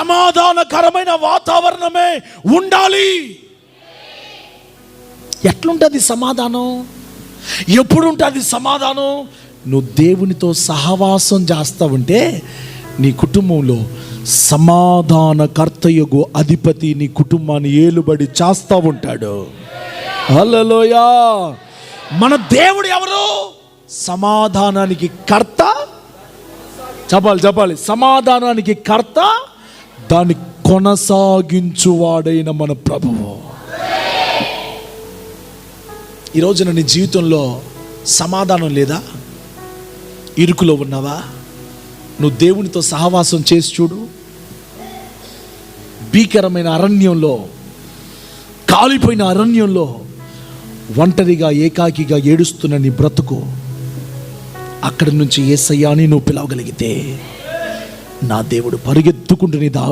సమాధానకరమైన వాతావరణమే ఉండాలి. ఎట్లుంటుంది సమాధానం? ఎప్పుడు ఉంటుంది సమాధానం? నువ్వు దేవునితో సహవాసం చేస్తా ఉంటే నీ కుటుంబంలో సమాధానకర్తయగు అధిపతి నీ కుటుంబాన్ని ఏలుబడి చేస్తూ ఉంటాడు. హల్లెలూయా. మన దేవుడు ఎవరు? సమాధానానికి కర్త. చెప్పాలి, సమాధానానికి కర్త, దాన్ని కొనసాగించువాడైన మన ప్రభువు. ఈరోజున నీ జీవితంలో సమాధానం లేదా? ఇరుకులో ఉన్నావా? నువ్వు దేవునితో సహవాసం చేసి చూడు. భీకరమైన అరణ్యంలో, కాలిపోయిన అరణ్యంలో ఒంటరిగా ఏకాకిగా ఏడుస్తున్న నీ బ్రతుకు, అక్కడి నుంచి యేసయ్యా అని నువ్వు పిలవగలిగితే, నా దేవుడు పరిగెత్తుకుంటూ నీ